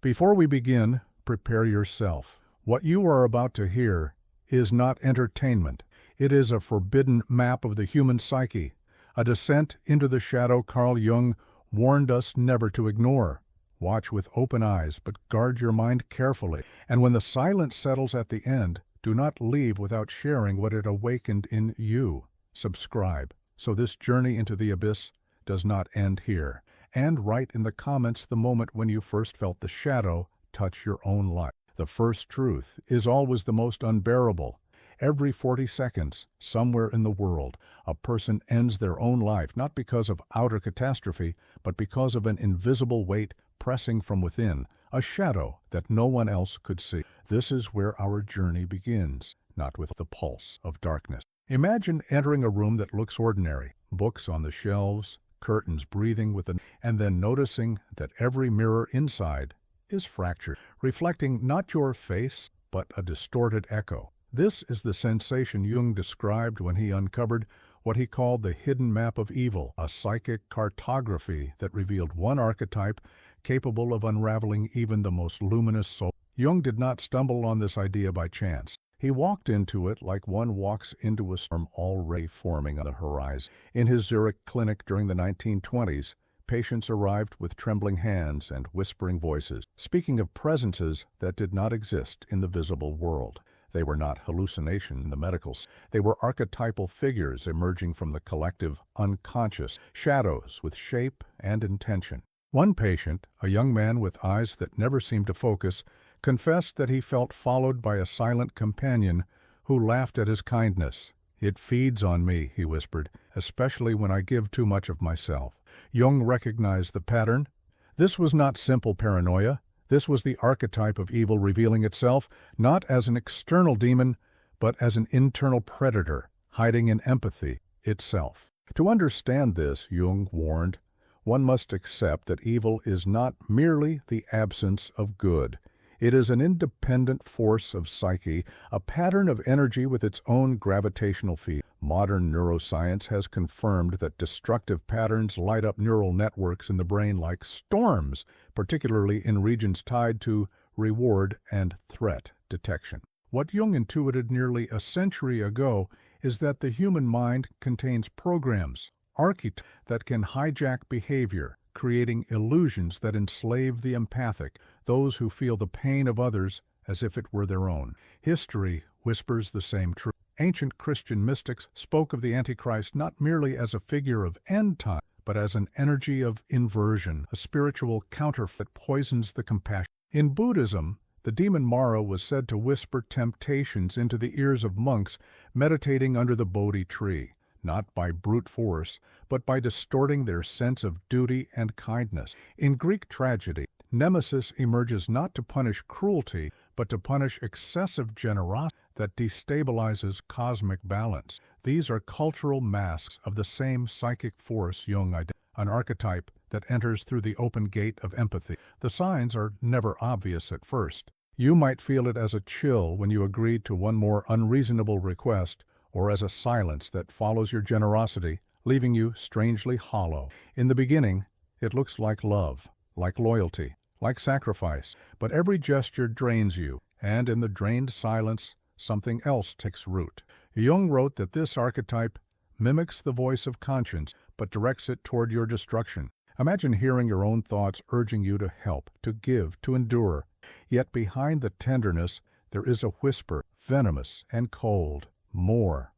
Before we begin, prepare yourself. What you are about to hear is not entertainment. It is a forbidden map of the human psyche, a descent into the shadow Carl Jung warned us never to ignore. Watch with open eyes, but guard your mind carefully. And when the silence settles at the end, do not leave without sharing what it awakened in you. Subscribe, so this journey into the abyss does not end here. And write in the comments the moment when you first felt the shadow touch your own life. The first truth is always the most unbearable. Every 40 seconds, somewhere in the world, a person ends their own life, not because of outer catastrophe, but because of an invisible weight pressing from within, a shadow that no one else could see. This is where our journey begins, not with the pulse of darkness. Imagine entering a room that looks ordinary, books on the shelves, curtains breathing and then noticing that every mirror inside is fractured, reflecting not your face, but a distorted echo. This is the sensation Jung described when he uncovered what he called the hidden map of evil, a psychic cartography that revealed one archetype capable of unraveling even the most luminous soul. Jung did not stumble on this idea by chance. He walked into it like one walks into a storm already forming on the horizon. In his Zurich clinic during the 1920s, patients arrived with trembling hands and whispering voices, speaking of presences that did not exist in the visible world. They were not hallucination in the medical sense. They were archetypal figures emerging from the collective unconscious, shadows with shape and intention. One patient, a young man with eyes that never seemed to focus, confessed that he felt followed by a silent companion who laughed at his kindness. "It feeds on me," he whispered, "especially when I give too much of myself." Jung recognized the pattern. This was not simple paranoia. This was the archetype of evil revealing itself, not as an external demon, but as an internal predator, hiding in empathy itself. To understand this, Jung warned, one must accept that evil is not merely the absence of good. It is an independent force of psyche, a pattern of energy with its own gravitational field. Modern neuroscience has confirmed that destructive patterns light up neural networks in the brain like storms, particularly in regions tied to reward and threat detection. What Jung intuited nearly a century ago is that the human mind contains programs, archetypes that can hijack behavior, creating illusions that enslave the empathic, those who feel the pain of others as if it were their own. History whispers the same truth. Ancient Christian mystics spoke of the Antichrist not merely as a figure of end time, but as an energy of inversion, a spiritual counterfeit that poisons the compassion. In Buddhism, the demon Mara was said to whisper temptations into the ears of monks meditating under the Bodhi tree, not by brute force, but by distorting their sense of duty and kindness. In Greek tragedy, Nemesis emerges not to punish cruelty, but to punish excessive generosity that destabilizes cosmic balance. These are cultural masks of the same psychic force Jung identified, an archetype that enters through the open gate of empathy. The signs are never obvious at first. You might feel it as a chill when you agreed to one more unreasonable request, or as a silence that follows your generosity, leaving you strangely hollow. In the beginning, it looks like love, like loyalty, like sacrifice, but every gesture drains you, and in the drained silence, something else takes root. Jung wrote that this archetype mimics the voice of conscience, but directs it toward your destruction. Imagine hearing your own thoughts urging you to help, to give, to endure. Yet behind the tenderness, there is a whisper, venomous and cold. More,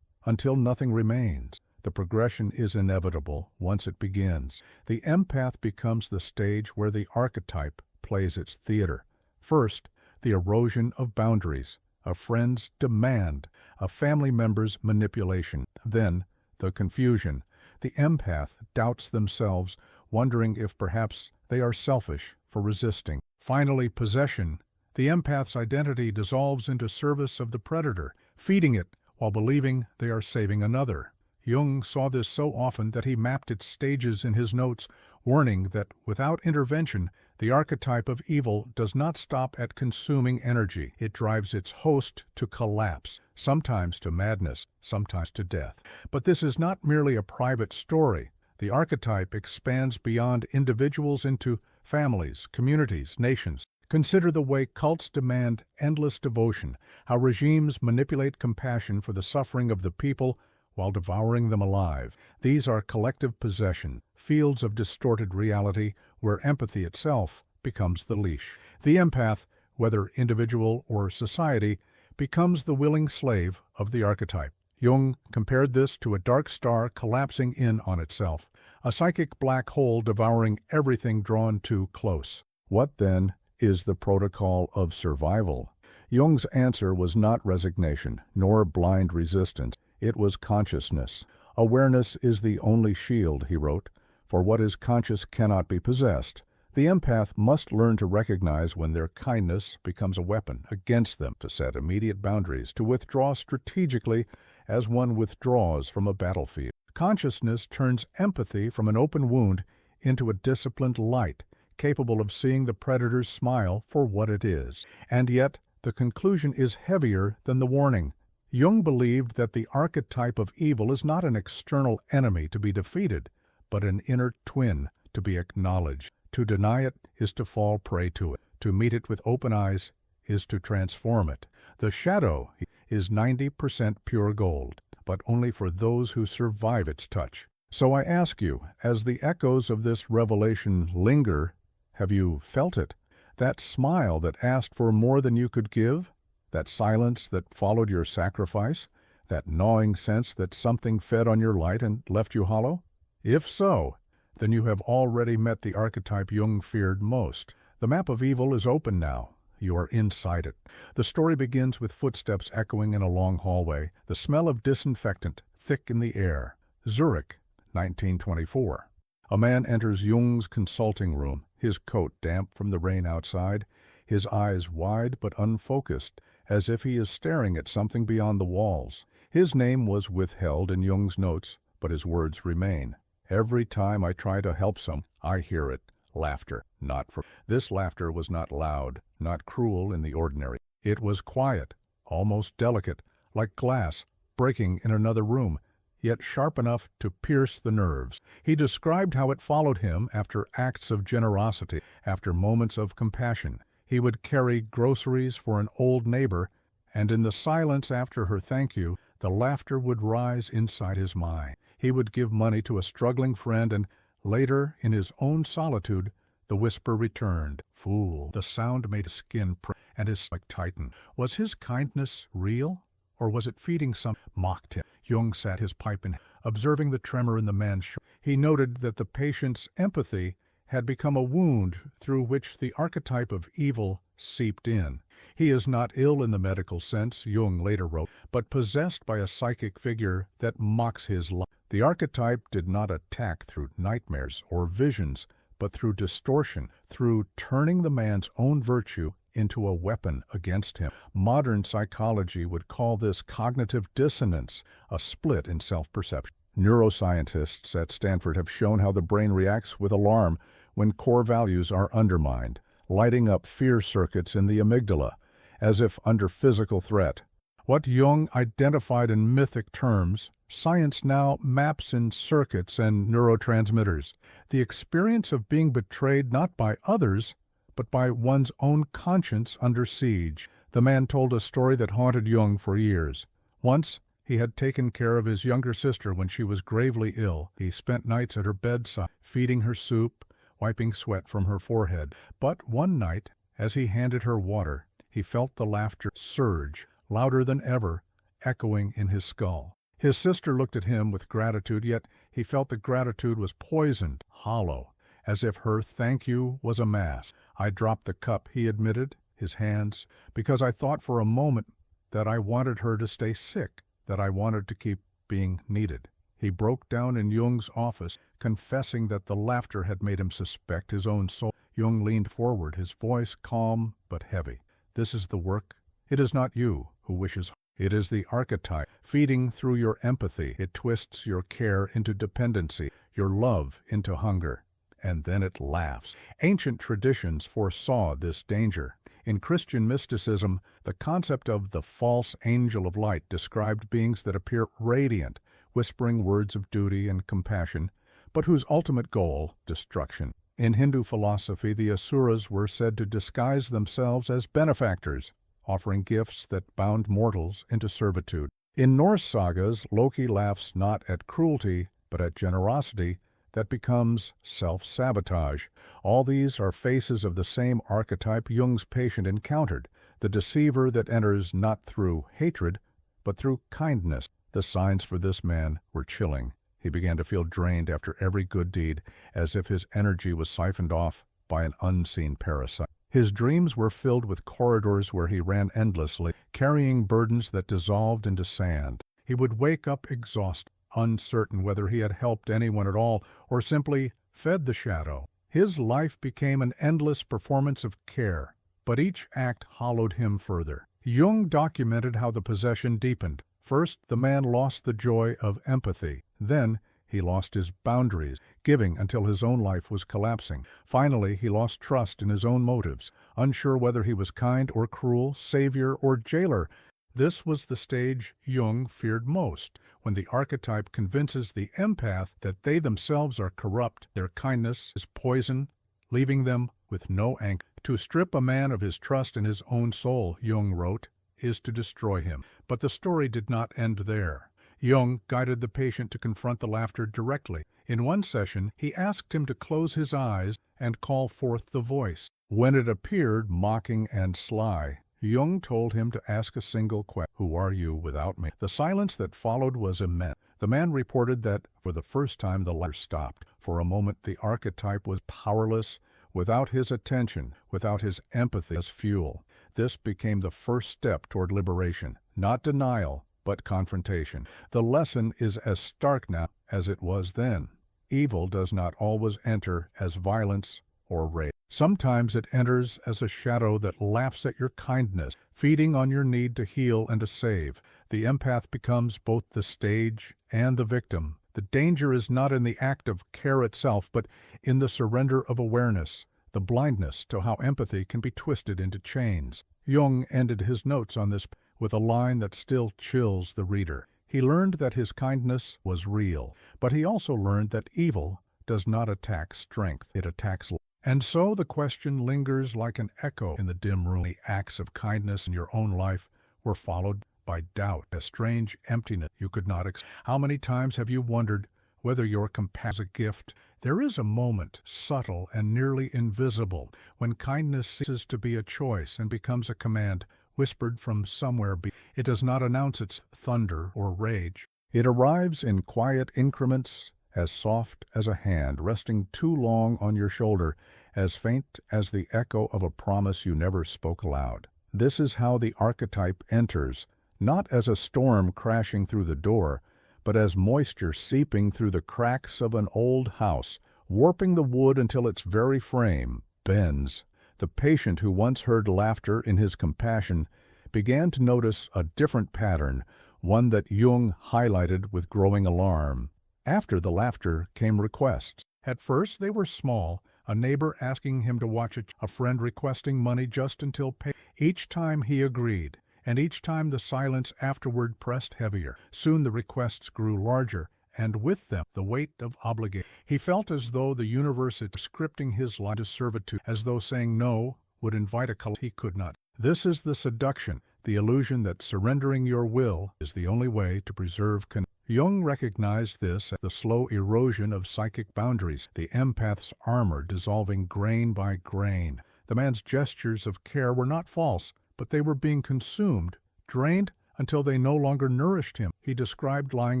until nothing remains. The progression is inevitable once it begins. The empath becomes the stage where the archetype plays its theater. First, the erosion of boundaries, a friend's demand, a family member's manipulation. Then, the confusion. The empath doubts themselves, wondering if perhaps they are selfish for resisting. Finally, possession. The empath's identity dissolves into service of the predator, feeding it while believing they are saving another. Jung saw this so often that he mapped its stages in his notes, warning that without intervention, the archetype of evil does not stop at consuming energy. It drives its host to collapse, sometimes to madness, sometimes to death. But this is not merely a private story. The archetype expands beyond individuals into families, communities, nations. Consider the way cults demand endless devotion, how regimes manipulate compassion for the suffering of the people while devouring them alive. These are collective possession, fields of distorted reality where empathy itself becomes the leash. The empath, whether individual or society, becomes the willing slave of the archetype. Jung compared this to a dark star collapsing in on itself, a psychic black hole devouring everything drawn too close. What, then, is the protocol of survival? Jung's answer was not resignation, nor blind resistance. It was consciousness. Awareness is the only shield, he wrote, for what is conscious cannot be possessed. The empath must learn to recognize when their kindness becomes a weapon against them, to set immediate boundaries, to withdraw strategically as one withdraws from a battlefield. Consciousness turns empathy from an open wound into a disciplined light, capable of seeing the predator's smile for what it is. And yet, the conclusion is heavier than the warning. Jung believed that the archetype of evil is not an external enemy to be defeated, but an inner twin to be acknowledged. To deny it is to fall prey to it. To meet it with open eyes is to transform it. The shadow is 90% pure gold, but only for those who survive its touch. So I ask you, as the echoes of this revelation linger, have you felt it? That smile that asked for more than you could give? That silence that followed your sacrifice? That gnawing sense that something fed on your light and left you hollow? If so, then you have already met the archetype Jung feared most. The map of evil is open now. You are inside it. The story begins with footsteps echoing in a long hallway, the smell of disinfectant thick in the air. Zurich, 1924. A man enters Jung's consulting room, his coat damp from the rain outside, his eyes wide but unfocused, as if he is staring at something beyond the walls. His name was withheld in Jung's notes, but his words remain. Every time I try to help some, I hear it. Laughter, not for. This laughter was not loud, not cruel in the ordinary. It was quiet, almost delicate, like glass breaking in another room, yet sharp enough to pierce the nerves. He described how it followed him after acts of generosity, after moments of compassion. He would carry groceries for an old neighbor, and in the silence after her thank you, the laughter would rise inside his mind. He would give money to a struggling friend, and later, in his own solitude, the whisper returned. Fool. The sound made his skin and his stomach tighten. Was his kindness real, or was it feeding some? Mocked him. Jung sat his pipe in, observing the tremor in the man's shoulder. He noted that the patient's empathy had become a wound through which the archetype of evil seeped in. He is not ill in the medical sense, Jung later wrote, but possessed by a psychic figure that mocks his life. The archetype did not attack through nightmares or visions, but through distortion, through turning the man's own virtue into a weapon against him. Modern psychology would call this cognitive dissonance, a split in self-perception. Neuroscientists at Stanford have shown how the brain reacts with alarm when core values are undermined, lighting up fear circuits in the amygdala, as if under physical threat. What Jung identified in mythic terms, science now maps in circuits and neurotransmitters. The experience of being betrayed not by others, but by one's own conscience under siege. The man told a story that haunted Jung for years. Once, he had taken care of his younger sister when she was gravely ill. He spent nights at her bedside, feeding her soup, wiping sweat from her forehead. But one night, as he handed her water, he felt the laughter surge, louder than ever, echoing in his skull. His sister looked at him with gratitude, yet he felt the gratitude was poisoned, hollow, as if her thank you was a mask. I dropped the cup, he admitted, his hands, because I thought for a moment that I wanted her to stay sick, that I wanted to keep being needed. He broke down in Jung's office, confessing that the laughter had made him suspect his own soul. Jung leaned forward, his voice calm but heavy. This is the work. It is not you who wishes. It is the archetype, feeding through your empathy. It twists your care into dependency, your love into hunger, and then it laughs. Ancient traditions foresaw this danger. In Christian mysticism, the concept of the false angel of light described beings that appear radiant, whispering words of duty and compassion, but whose ultimate goal, destruction. In Hindu philosophy, the asuras were said to disguise themselves as benefactors, offering gifts that bound mortals into servitude. In Norse sagas, Loki laughs not at cruelty, but at generosity that becomes self-sabotage. All these are faces of the same archetype Jung's patient encountered, the deceiver that enters not through hatred, but through kindness. The signs for this man were chilling. He began to feel drained after every good deed, as if his energy was siphoned off by an unseen parasite. His dreams were filled with corridors where he ran endlessly, carrying burdens that dissolved into sand. He would wake up exhausted, uncertain whether he had helped anyone at all or simply fed the shadow. His life became an endless performance of care, but each act hollowed him further. Jung documented how the possession deepened. First, the man lost the joy of empathy. Then, he lost his boundaries, giving until his own life was collapsing. Finally, he lost trust in his own motives, unsure whether he was kind or cruel, savior or jailer. This was the stage Jung feared most, when the archetype convinces the empath that they themselves are corrupt, their kindness is poison, leaving them with no anchor. To strip a man of his trust in his own soul, Jung wrote, is to destroy him. But the story did not end there. Jung guided the patient to confront the laughter directly. In one session, he asked him to close his eyes and call forth the voice. When it appeared mocking and sly, Jung told him to ask a single question: "Who are you without me?" The silence that followed was immense. The man reported that, for the first time, the laughter stopped. For a moment, the archetype was powerless, without his attention, without his empathy as fuel. This became the first step toward liberation, not denial, but confrontation. The lesson is as stark now as it was then. Evil does not always enter as violence or rage. Sometimes it enters as a shadow that laughs at your kindness, feeding on your need to heal and to save. The empath becomes both the stage and the victim. The danger is not in the act of care itself, but in the surrender of awareness, the blindness to how empathy can be twisted into chains. Jung ended his notes on this with a line that still chills the reader. He learned that his kindness was real, but he also learned that evil does not attack strength, it attacks life. And so the question lingers like an echo in the dim room. The acts of kindness in your own life were followed by doubt, a strange emptiness you could not explain. How many times have you wondered whether your compassion is a gift? There is a moment, subtle and nearly invisible, when kindness ceases to be a choice and becomes a command, whispered from somewhere beyond. It does not announce its thunder or rage. It arrives in quiet increments, as soft as a hand resting too long on your shoulder, as faint as the echo of a promise you never spoke aloud. This is how the archetype enters, not as a storm crashing through the door, but as moisture seeping through the cracks of an old house, warping the wood until its very frame bends. The patient who once heard laughter in his compassion began to notice a different pattern, one that Jung highlighted with growing alarm. After the laughter came requests. At first they were small, a neighbor asking him to watch a friend requesting money just until pay. Each time he agreed, and each time the silence afterward pressed heavier. Soon the requests grew larger, and with them the weight of obligation. He felt as though the universe is scripting his life to servitude, as though saying no would invite a collapse he could not. This is the seduction, the illusion that surrendering your will is the only way to preserve connection. Jung recognized this as the slow erosion of psychic boundaries, the empath's armor dissolving grain by grain. The man's gestures of care were not false, but they were being consumed, drained until they no longer nourished him. He described lying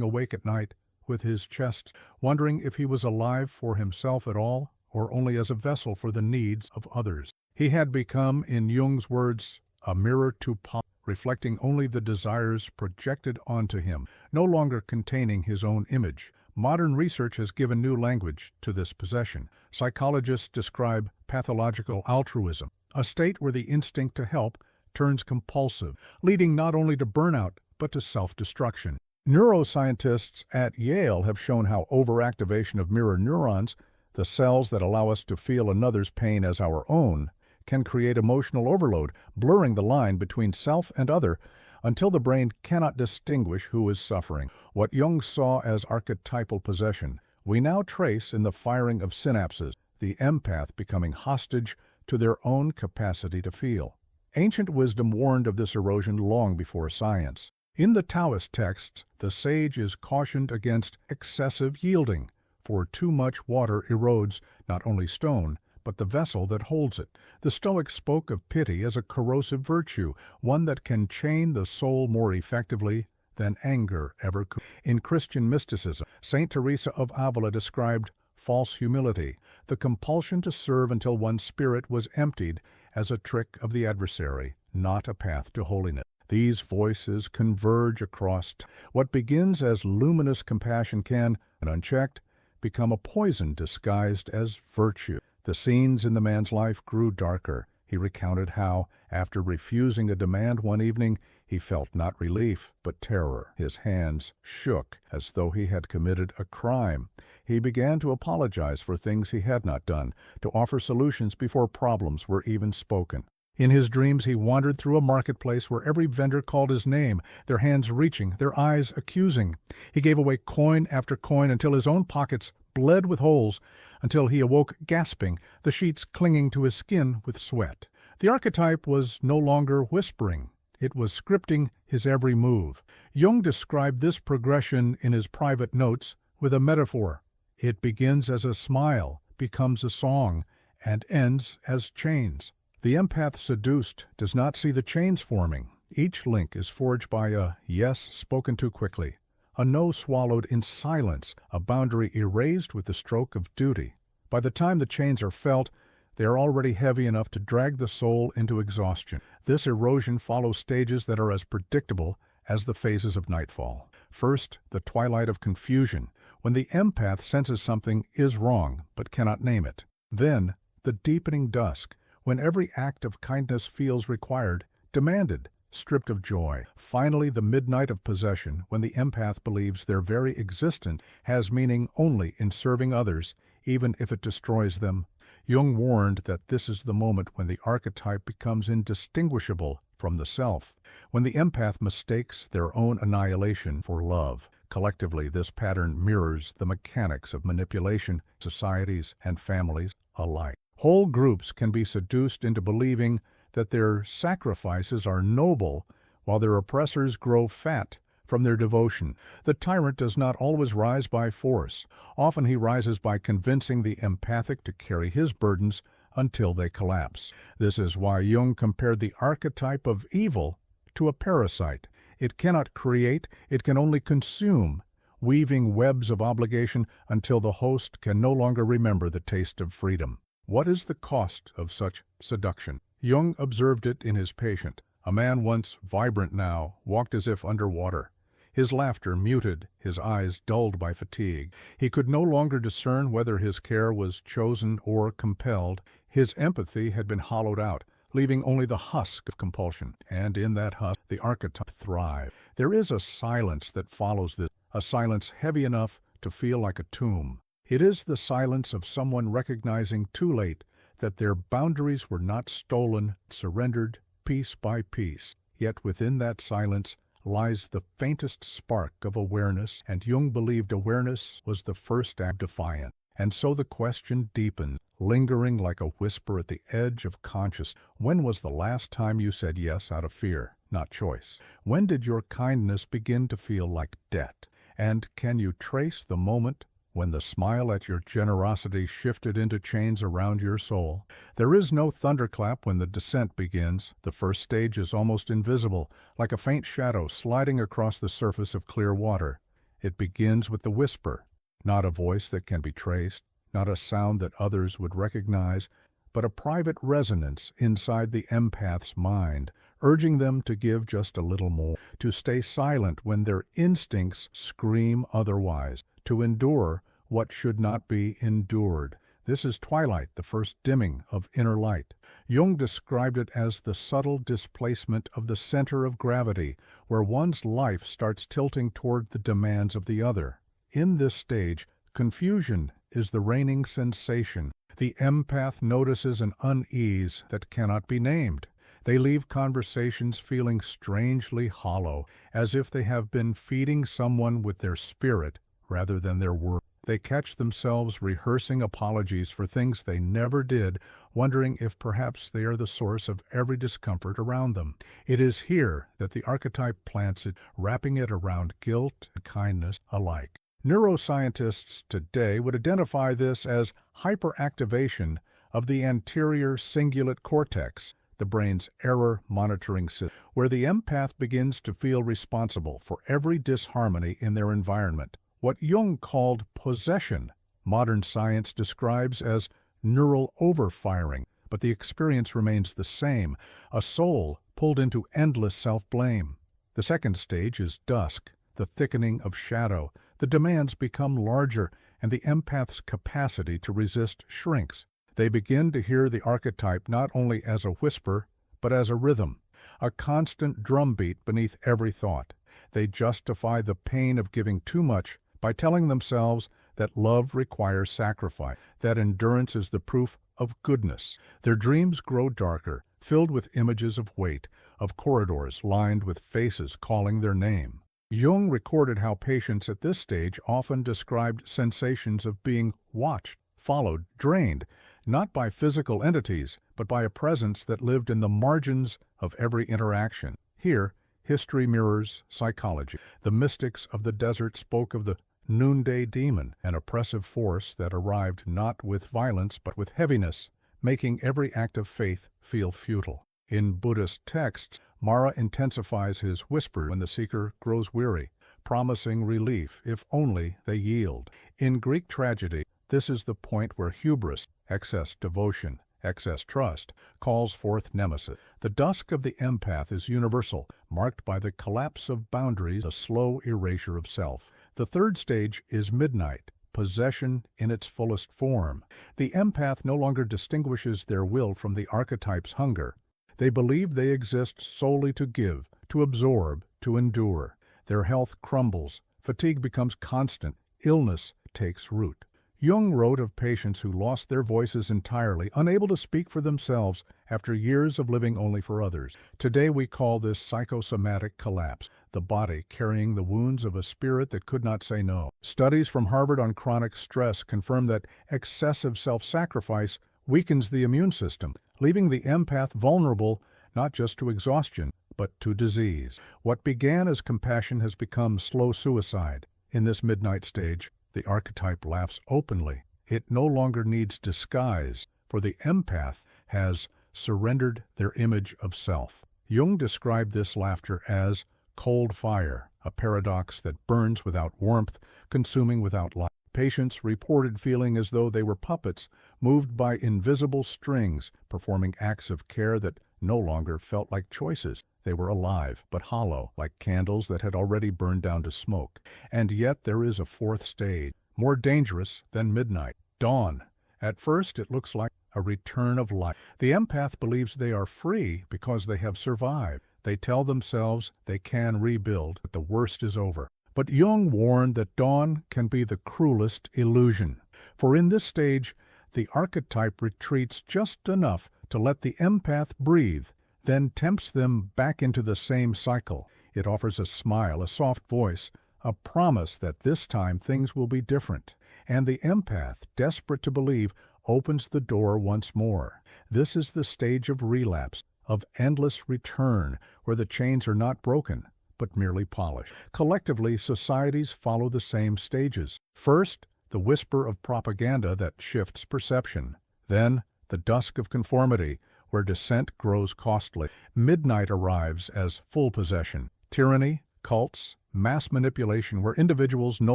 awake at night with his chest, wondering if he was alive for himself at all, or only as a vessel for the needs of others. He had become, in Jung's words, a mirror to pop, reflecting only the desires projected onto him, no longer containing his own image. Modern research has given new language to this possession. Psychologists describe pathological altruism, a state where the instinct to help turns compulsive, leading not only to burnout, but to self-destruction. Neuroscientists at Yale have shown how overactivation of mirror neurons, the cells that allow us to feel another's pain as our own, can create emotional overload, blurring the line between self and other until the brain cannot distinguish who is suffering. What Jung saw as archetypal possession, we now trace in the firing of synapses, the empath becoming hostage to their own capacity to feel. Ancient wisdom warned of this erosion long before science. In the Taoist texts, the sage is cautioned against excessive yielding, for too much water erodes not only stone, but the vessel that holds it. The Stoics spoke of pity as a corrosive virtue, one that can chain the soul more effectively than anger ever could. In Christian mysticism, Saint Teresa of Avila described false humility, the compulsion to serve until one's spirit was emptied, as a trick of the adversary, not a path to holiness. These voices converge across what begins as luminous compassion can, unchecked, become a poison disguised as virtue. The scenes in the man's life grew darker. He recounted how, after refusing a demand one evening, he felt not relief, but terror. His hands shook as though he had committed a crime. He began to apologize for things he had not done, to offer solutions before problems were even spoken. In his dreams he wandered through a marketplace where every vendor called his name, their hands reaching, their eyes accusing. He gave away coin after coin until his own pockets bled with holes, until he awoke gasping, the sheets clinging to his skin with sweat. The archetype was no longer whispering. It was scripting his every move. Jung described this progression in his private notes with a metaphor. It begins as a smile, becomes a song, and ends as chains. The empath seduced does not see the chains forming. Each link is forged by a yes spoken too quickly, a no swallowed in silence, a boundary erased with the stroke of duty. By the time the chains are felt, they are already heavy enough to drag the soul into exhaustion. This erosion follows stages that are as predictable as the phases of nightfall. First, the twilight of confusion, when the empath senses something is wrong but cannot name it. Then, the deepening dusk, when every act of kindness feels required, demanded, stripped of joy. Finally, the midnight of possession, when the empath believes their very existence has meaning only in serving others, even if it destroys them. Jung warned that this is the moment when the archetype becomes indistinguishable from the self, when the empath mistakes their own annihilation for love. Collectively, this pattern mirrors the mechanics of manipulation, societies and families alike. Whole groups can be seduced into believing that their sacrifices are noble, while their oppressors grow fat from their devotion. The tyrant does not always rise by force. Often he rises by convincing the empathic to carry his burdens until they collapse. This is why Jung compared the archetype of evil to a parasite. It cannot create, it can only consume, weaving webs of obligation until the host can no longer remember the taste of freedom. What is the cost of such seduction? Jung observed it in his patient. A man once vibrant now walked as if under water. His laughter muted, his eyes dulled by fatigue. He could no longer discern whether his care was chosen or compelled. His empathy had been hollowed out, leaving only the husk of compulsion. And in that husk, the archetype thrived. There is a silence that follows this, a silence heavy enough to feel like a tomb. It is the silence of someone recognizing too late that their boundaries were not stolen, surrendered piece by piece. Yet within that silence lies the faintest spark of awareness, and Jung believed awareness was the first act of defiance. And so the question deepened, lingering like a whisper at the edge of consciousness. When was the last time you said yes out of fear, not choice? When did your kindness begin to feel like debt? And can you trace the moment when the smile at your generosity shifted into chains around your soul? There is no thunderclap when the descent begins. The first stage is almost invisible, like a faint shadow sliding across the surface of clear water. It begins with the whisper, not a voice that can be traced, not a sound that others would recognize, but a private resonance inside the empath's mind, urging them to give just a little more, to stay silent when their instincts scream otherwise, to endure what should not be endured. This is twilight, the first dimming of inner light. Jung described it as the subtle displacement of the center of gravity, where one's life starts tilting toward the demands of the other. In this stage, confusion is the reigning sensation. The empath notices an unease that cannot be named. They leave conversations feeling strangely hollow, as if they have been feeding someone with their spirit rather than their words. They catch themselves rehearsing apologies for things they never did, wondering if perhaps they are the source of every discomfort around them. It is here that the archetype plants it, wrapping it around guilt and kindness alike. Neuroscientists today would identify this as hyperactivation of the anterior cingulate cortex, the brain's error monitoring system, where the empath begins to feel responsible for every disharmony in their environment. What Jung called possession, modern science describes as neural overfiring, but the experience remains the same, a soul pulled into endless self-blame. The second stage is dusk, the thickening of shadow. The demands become larger, and the empath's capacity to resist shrinks. They begin to hear the archetype not only as a whisper, but as a rhythm, a constant drumbeat beneath every thought. They justify the pain of giving too much by telling themselves that love requires sacrifice, that endurance is the proof of goodness. Their dreams grow darker, filled with images of weight, of corridors lined with faces calling their name. Jung recorded how patients at this stage often described sensations of being watched, followed, drained, not by physical entities, but by a presence that lived in the margins of every interaction. Here, history mirrors psychology. The mystics of the desert spoke of the noonday demon, an oppressive force that arrived not with violence but with heaviness, making every act of faith feel futile. In Buddhist texts, Mara intensifies his whisper when the seeker grows weary, promising relief if only they yield. In Greek tragedy, this is the point where hubris, excess devotion, excess trust, calls forth nemesis. The dusk of the empath is universal, marked by the collapse of boundaries, a slow erasure of self. The third stage is midnight, possession in its fullest form. The empath no longer distinguishes their will from the archetype's hunger. They believe they exist solely to give, to absorb, to endure. Their health crumbles, fatigue becomes constant, illness takes root. Jung wrote of patients who lost their voices entirely, unable to speak for themselves after years of living only for others. Today we call this psychosomatic collapse, the body carrying the wounds of a spirit that could not say no. Studies from Harvard on chronic stress confirm that excessive self-sacrifice weakens the immune system, leaving the empath vulnerable not just to exhaustion, but to disease. What began as compassion has become slow suicide. In this midnight stage, the archetype laughs openly. It no longer needs disguise, for the empath has surrendered their image of self. Jung described this laughter as cold fire, a paradox that burns without warmth, consuming without light. Patients reported feeling as though they were puppets, moved by invisible strings, performing acts of care that no longer felt like choices. They were alive, but hollow, like candles that had already burned down to smoke. And yet there is a fourth stage, more dangerous than midnight, dawn. At first it looks like a return of life. The empath believes they are free because they have survived. They tell themselves they can rebuild, that the worst is over. But Jung warned that dawn can be the cruelest illusion. For in this stage, the archetype retreats just enough to let the empath breathe, then tempts them back into the same cycle. It offers a smile, a soft voice, a promise that this time things will be different. And the empath, desperate to believe, opens the door once more. This is the stage of relapse, of endless return, where the chains are not broken, but merely polished. Collectively, societies follow the same stages. First, the whisper of propaganda that shifts perception. Then, the dusk of conformity, where dissent grows costly. Midnight arrives as full possession. Tyranny, cults, mass manipulation where individuals no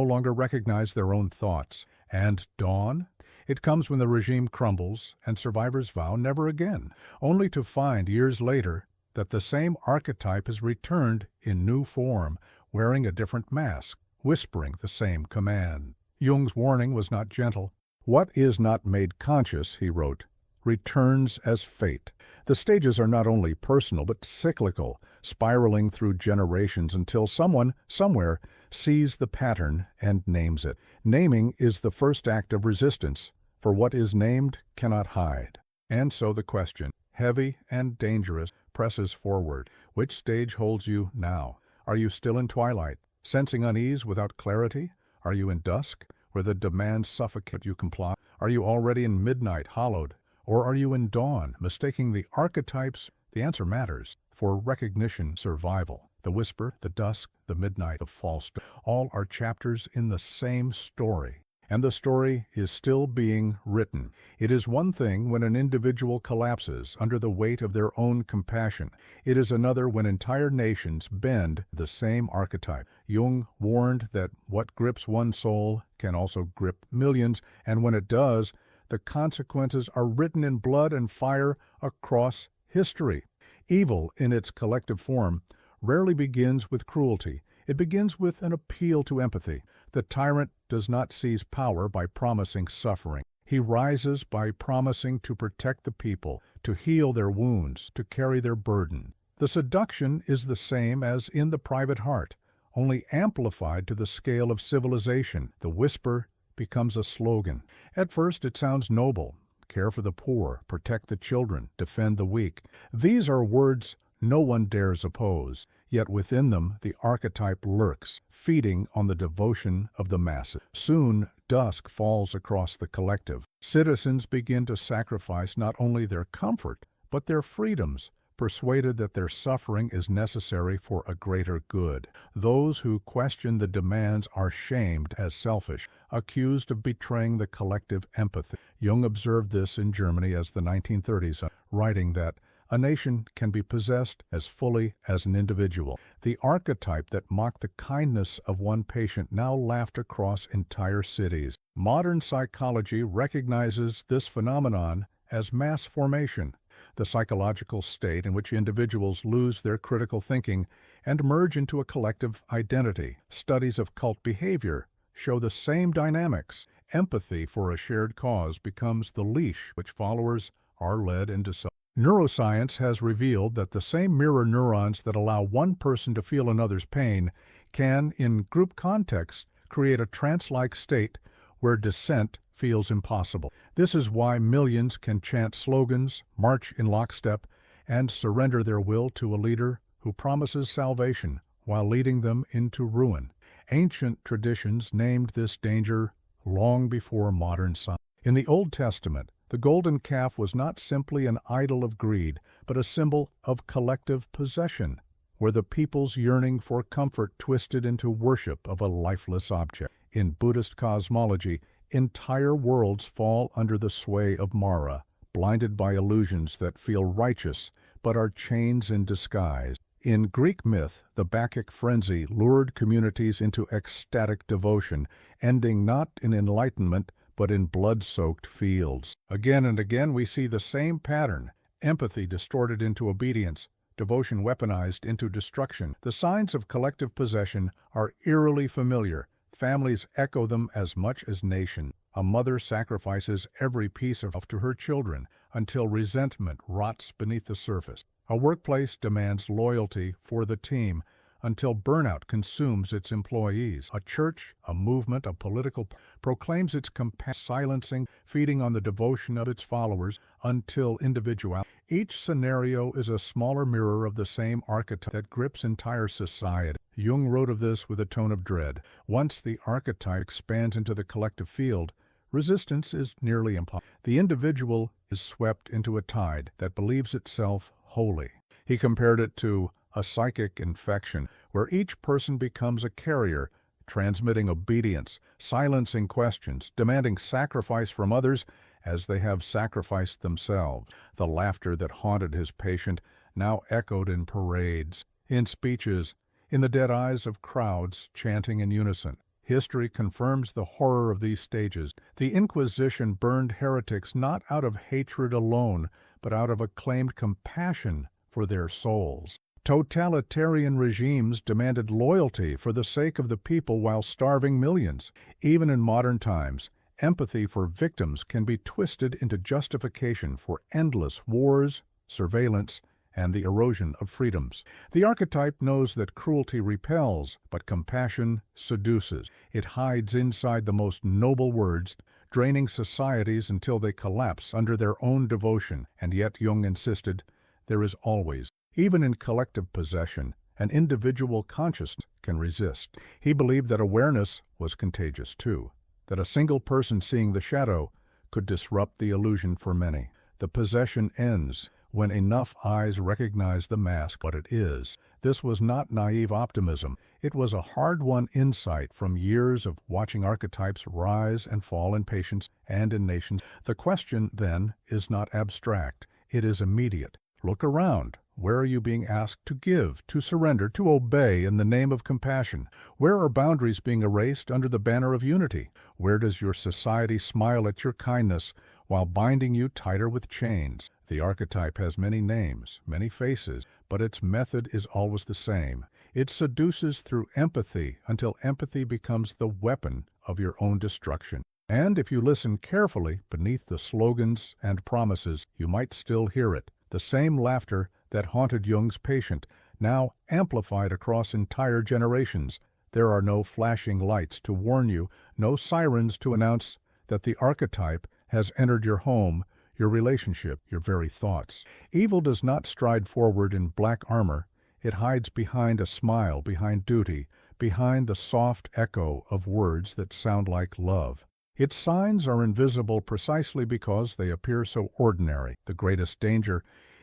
longer recognize their own thoughts. And dawn? It comes when the regime crumbles and survivors vow never again, only to find years later that the same archetype has returned in new form, wearing a different mask, whispering the same command. Jung's warning was not gentle. What is not made conscious, he wrote, returns as fate. The stages are not only personal but cyclical, spiraling through generations until someone, somewhere, sees the pattern and names it. Naming is the first act of resistance, for what is named cannot hide. And so the question, heavy and dangerous, presses forward. Which stage holds you now? Are you still in twilight, sensing unease without clarity? Are you in dusk, where the demands suffocate you comply? Are you already in midnight, hollowed? Or are you in dawn, mistaking the archetypes? The answer matters. For recognition, survival. The whisper, the dusk, the midnight, the false. All are chapters in the same story. And the story is still being written. It is one thing when an individual collapses under the weight of their own compassion. It is another when entire nations bend the same archetype. Jung warned that what grips one soul can also grip millions, and when it does, the consequences are written in blood and fire across history. Evil, in its collective form, rarely begins with cruelty. It begins with an appeal to empathy. The tyrant does not seize power by promising suffering. He rises by promising to protect the people, to heal their wounds, to carry their burden. The seduction is the same as in the private heart, only amplified to the scale of civilization. The whisper becomes a slogan. At first it sounds noble. Care for the poor, protect the children, defend the weak. These are words no one dares oppose, yet within them the archetype lurks, feeding on the devotion of the masses. Soon dusk falls across the collective. Citizens begin to sacrifice not only their comfort, but their freedoms, persuaded that their suffering is necessary for a greater good. Those who question the demands are shamed as selfish, accused of betraying the collective empathy. Jung observed this in Germany as the 1930s, writing that a nation can be possessed as fully as an individual. The archetype that mocked the kindness of one patient now laughed across entire cities. Modern psychology recognizes this phenomenon as mass formation, the psychological state in which individuals lose their critical thinking and merge into a collective identity. Studies of cult behavior show the same dynamics. Empathy for a shared cause becomes the leash which followers are led into. Neuroscience has revealed that the same mirror neurons that allow one person to feel another's pain can, in group context, create a trance-like state where dissent feels impossible. This is why millions can chant slogans, march in lockstep, and surrender their will to a leader who promises salvation while leading them into ruin. Ancient traditions named this danger long before modern science. In the Old Testament, the golden calf was not simply an idol of greed, but a symbol of collective possession, where the people's yearning for comfort twisted into worship of a lifeless object. In Buddhist cosmology, entire worlds fall under the sway of Mara, blinded by illusions that feel righteous but are chains in disguise. In Greek myth, the Bacchic frenzy lured communities into ecstatic devotion, ending not in enlightenment but in blood-soaked fields. Again and again we see the same pattern: empathy distorted into obedience, devotion weaponized into destruction. The signs of collective possession are eerily familiar. Families echo them as much as nations. A mother sacrifices every piece of to her children until resentment rots beneath the surface. A workplace demands loyalty for the team until burnout consumes its employees. A church, a movement, a political proclaims its compassion, silencing, feeding on the devotion of its followers until individuality. Each scenario is a smaller mirror of the same archetype that grips entire society. Jung wrote of this with a tone of dread. Once the archetype expands into the collective field, resistance is nearly impossible. The individual is swept into a tide that believes itself holy. He compared it to a psychic infection, where each person becomes a carrier, transmitting obedience, silencing questions, demanding sacrifice from others as they have sacrificed themselves. The laughter that haunted his patient now echoed in parades, in speeches, in the dead eyes of crowds chanting in unison. History confirms the horror of these stages. The Inquisition burned heretics not out of hatred alone, but out of acclaimed compassion for their souls. Totalitarian regimes demanded loyalty for the sake of the people while starving millions. Even in modern times, empathy for victims can be twisted into justification for endless wars, surveillance, and the erosion of freedoms. The archetype knows that cruelty repels, but compassion seduces. It hides inside the most noble words, draining societies until they collapse under their own devotion. And yet, Jung insisted, there is always, even in collective possession, an individual consciousness can resist. He believed that awareness was contagious too. that a single person seeing the shadow could disrupt the illusion for many. The possession ends when enough eyes recognize the mask what it is. This was not naive optimism. It was a hard-won insight from years of watching archetypes rise and fall in patients and in nations. The question, then, is not abstract. It is immediate. Look around. Where are you being asked to give, to surrender, to obey in the name of compassion? Where are boundaries being erased under the banner of unity? Where does your society smile at your kindness while binding you tighter with chains? The archetype has many names, many faces, but its method is always the same. It seduces through empathy until empathy becomes the weapon of your own destruction. And if you listen carefully beneath the slogans and promises, you might still hear it. The same laughter that haunted Jung's patient, now amplified across entire generations. There are no flashing lights to warn you, no sirens to announce that the archetype has entered your home, your relationship, your very thoughts. Evil does not stride forward in black armor. It hides behind a smile, behind duty, behind the soft echo of words that sound like love. Its signs are invisible precisely because they appear so ordinary. The greatest danger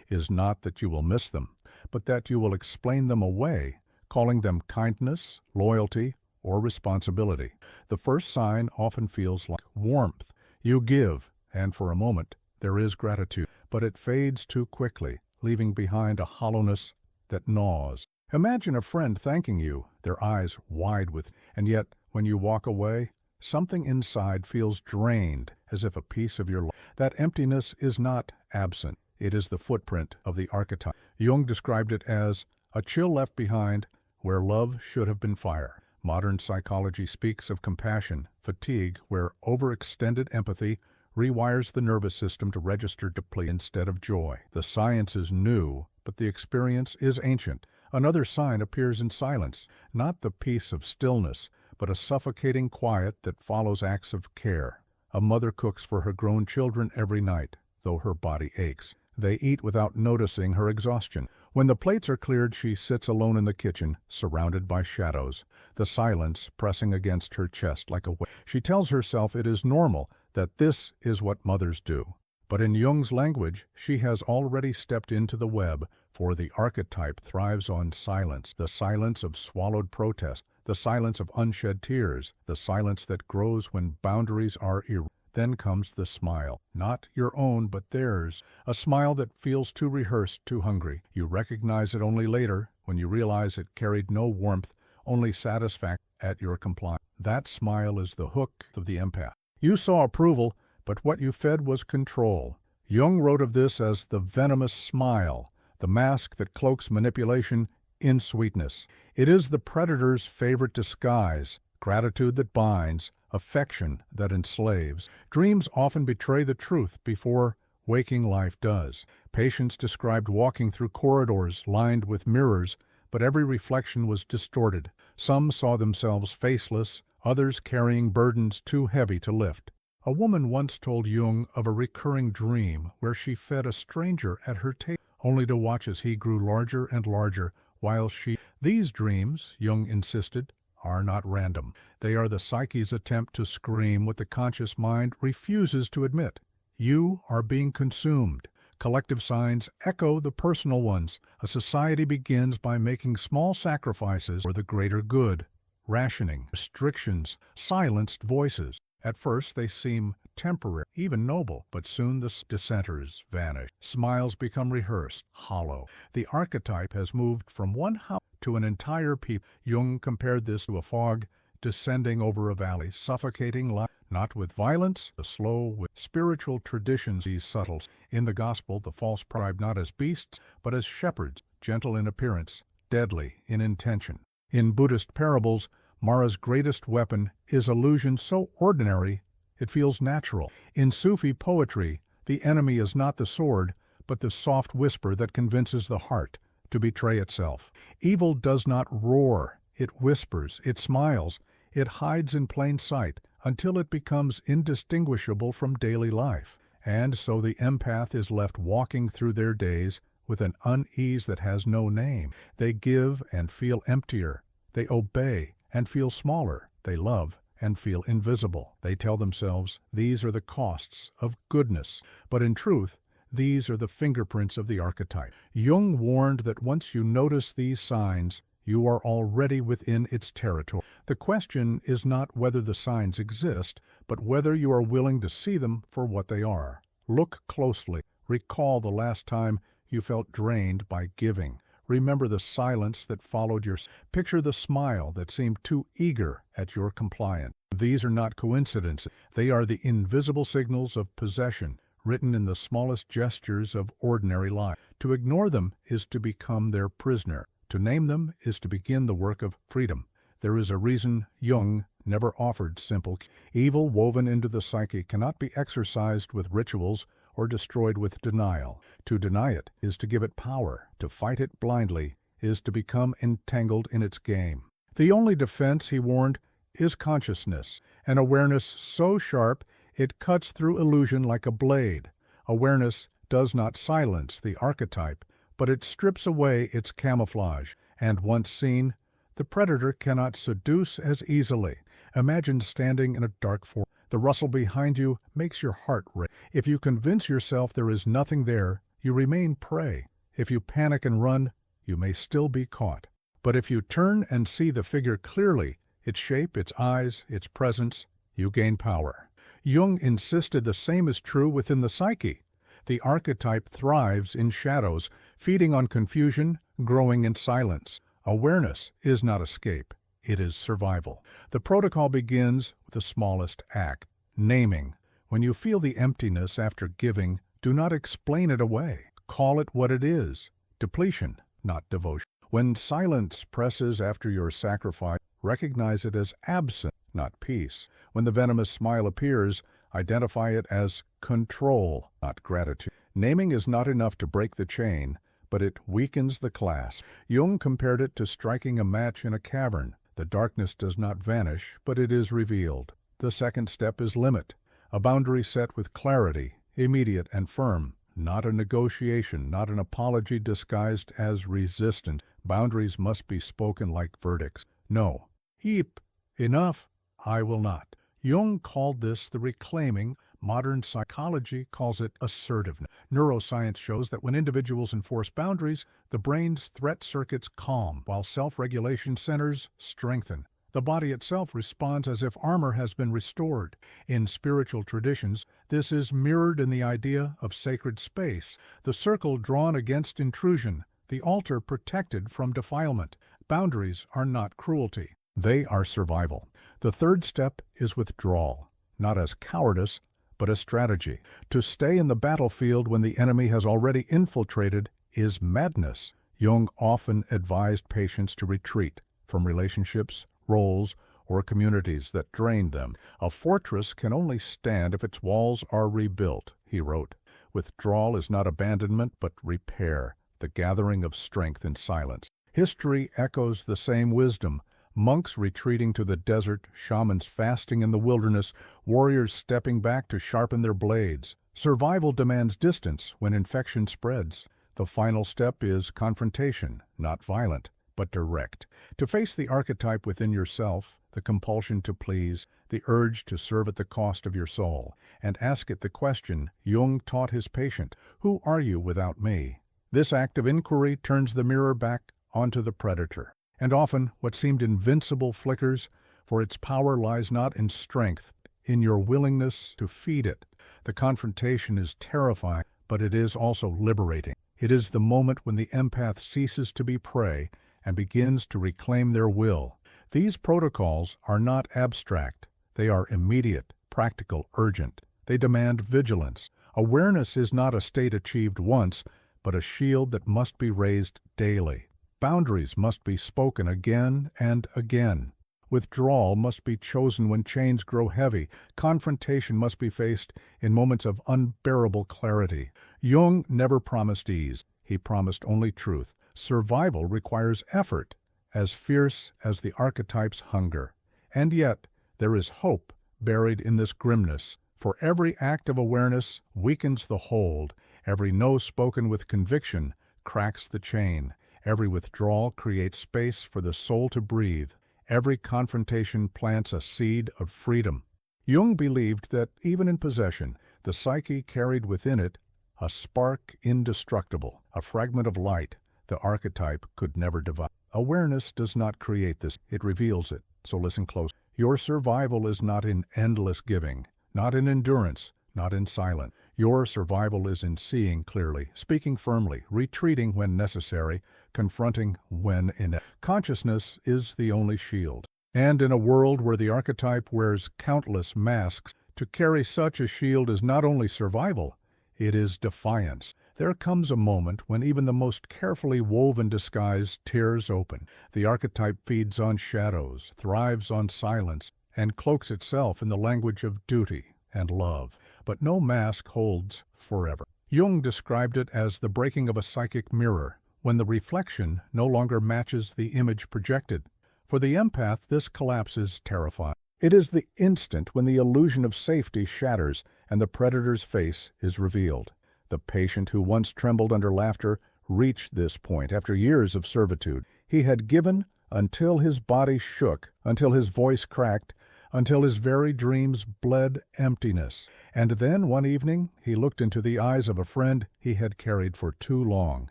is not that you will miss them, but that you will explain them away, calling them kindness, loyalty, or responsibility. The first sign often feels like warmth. You give, and for a moment there is gratitude, but it fades too quickly, leaving behind a hollowness that gnaws. Imagine a friend thanking you, their eyes wide with, and yet when you walk away, something inside feels drained, as if a piece of your life. That emptiness is not absent. It is the footprint of the archetype. Jung described it as a chill left behind where love should have been fire. Modern psychology speaks of compassion, fatigue, where overextended empathy rewires the nervous system to register depletion instead of joy. The science is new, but the experience is ancient. Another sign appears in silence, not the peace of stillness, but a suffocating quiet that follows acts of care. A mother cooks for her grown children every night, though her body aches. They eat without noticing her exhaustion. When the plates are cleared, she sits alone in the kitchen, surrounded by shadows, the silence pressing against her chest like a weight. She tells herself it is normal, that this is what mothers do. But in Jung's language, she has already stepped into the web, for the archetype thrives on silence, the silence of swallowed protest, the silence of unshed tears, the silence that grows when boundaries are erased. Then comes the smile, not your own but theirs, a smile that feels too rehearsed, too hungry. You recognize it only later, when you realize it carried no warmth, only satisfaction at your compliance. That smile is the hook of the empath. You saw approval, but what you fed was control. Jung wrote of this as the venomous smile, the mask that cloaks manipulation in sweetness. It is the predator's favorite disguise, gratitude that binds, affection that enslaves. Dreams often betray the truth before waking life does. Patients described walking through corridors lined with mirrors, but every reflection was distorted. Some saw themselves faceless, others carrying burdens too heavy to lift. A woman once told Jung of a recurring dream where she fed a stranger at her table, only to watch as he grew larger and larger while she... These dreams, Jung insisted, are not random. They are the psyche's attempt to scream what the conscious mind refuses to admit. You are being consumed. Collective signs echo the personal ones. A society begins by making small sacrifices for the greater good. Rationing, restrictions, silenced voices. At first they seem temporary, even noble, but soon the dissenters vanish. Smiles become rehearsed, hollow. The archetype has moved from one house to an entire people. Jung compared this to a fog descending over a valley, suffocating life, not with violence, the slow with spiritual traditions. These subtle. In the gospel, the false prophet not as beasts, but as shepherds, gentle in appearance, deadly in intention. In Buddhist parables, Mara's greatest weapon is illusion so ordinary it feels natural. In Sufi poetry, the enemy is not the sword, but the soft whisper that convinces the heart to betray itself. Evil does not roar, it whispers, it smiles, it hides in plain sight until it becomes indistinguishable from daily life. And so the empath is left walking through their days with an unease that has no name. They give and feel emptier. They obey and feel smaller. They love and feel invisible. They tell themselves these are the costs of goodness, but in truth, these are the fingerprints of the archetype. Jung warned that once you notice these signs, you are already within its territory. The question is not whether the signs exist, but whether you are willing to see them for what they are. Look closely. Recall the last time you felt drained by giving. Remember the silence that followed your... Picture the smile that seemed too eager at your compliance. These are not coincidences. They are the invisible signals of possession, written in the smallest gestures of ordinary life. To ignore them is to become their prisoner. To name them is to begin the work of freedom. There is a reason Jung never offered simple. Evil woven into the psyche cannot be exorcised with rituals or destroyed with denial. To deny it is to give it power. To fight it blindly is to become entangled in its game. The only defense, he warned, is consciousness, an awareness so sharp it cuts through illusion like a blade. Awareness does not silence the archetype, but it strips away its camouflage, and once seen, the predator cannot seduce as easily. Imagine standing in a dark forest. The rustle behind you makes your heart race. If you convince yourself there is nothing there, you remain prey. If you panic and run, you may still be caught. But if you turn and see the figure clearly, its shape, its eyes, its presence, you gain power. Jung insisted the same is true within the psyche. The archetype thrives in shadows, feeding on confusion, growing in silence. Awareness is not escape. It is survival. The protocol begins with the smallest act, naming. When you feel the emptiness after giving, do not explain it away. Call it what it is, depletion, not devotion. When silence presses after your sacrifice, recognize it as absent, not peace. When the venomous smile appears, identify it as control, not gratitude. Naming is not enough to break the chain, but it weakens the clasp. Jung compared it to striking a match in a cavern. The darkness does not vanish, but it is revealed. The second step is limit, a boundary set with clarity, immediate and firm, not a negotiation, not an apology disguised as resistance. Boundaries must be spoken like verdicts. No. Heap. Enough. I will not. Jung called this the reclaiming. Modern psychology calls it assertiveness. Neuroscience shows that when individuals enforce boundaries, the brain's threat circuits calm, while self-regulation centers strengthen. The body itself responds as if armor has been restored. In spiritual traditions, this is mirrored in the idea of sacred space, the circle drawn against intrusion, the altar protected from defilement. Boundaries are not cruelty. They are survival. The third step is withdrawal, not as cowardice, but a strategy. To stay in the battlefield when the enemy has already infiltrated is madness. Jung often advised patients to retreat from relationships, roles, or communities that drained them. A fortress can only stand if its walls are rebuilt, he wrote. Withdrawal is not abandonment, but repair, the gathering of strength in silence. History echoes the same wisdom. Monks retreating to the desert, shamans fasting in the wilderness, warriors stepping back to sharpen their blades. Survival demands distance when infection spreads. The final step is confrontation, not violent, but direct. To face the archetype within yourself, the compulsion to please, the urge to serve at the cost of your soul, and ask it the question Jung taught his patient, who are you without me? This act of inquiry turns the mirror back onto the predator. And often what seemed invincible flickers, for its power lies not in strength, in your willingness to feed it. The confrontation is terrifying, but it is also liberating. It is the moment when the empath ceases to be prey and begins to reclaim their will. These protocols are not abstract. They are immediate, practical, urgent. They demand vigilance. Awareness is not a state achieved once, but a shield that must be raised daily. Boundaries must be spoken again and again. Withdrawal must be chosen when chains grow heavy. Confrontation must be faced in moments of unbearable clarity. Jung never promised ease. He promised only truth. Survival requires effort, as fierce as the archetype's hunger. And yet, there is hope buried in this grimness. For every act of awareness weakens the hold. Every no spoken with conviction cracks the chain. Every withdrawal creates space for the soul to breathe, Every confrontation plants a seed of freedom. Jung believed that even in possession, the psyche carried within it a spark indestructible, a fragment of light the archetype could never divide. Awareness does not create this, it reveals it. So listen close. Your survival is not in endless giving, not in endurance, not in silence. Your survival is in seeing clearly, speaking firmly, retreating when necessary, confronting when inept. Consciousness is the only shield. And in a world where the archetype wears countless masks, to carry such a shield is not only survival, it is defiance. There comes a moment when even the most carefully woven disguise tears open. The archetype feeds on shadows, thrives on silence, and cloaks itself in the language of duty and love. But no mask holds forever. Jung described it as the breaking of a psychic mirror, when the reflection no longer matches the image projected. For the empath, this collapse is terrifying. It is the instant when the illusion of safety shatters and the predator's face is revealed. The patient who once trembled under laughter reached this point after years of servitude. He had given until his body shook, until his voice cracked, until his very dreams bled emptiness. And then one evening he looked into the eyes of a friend he had carried for too long.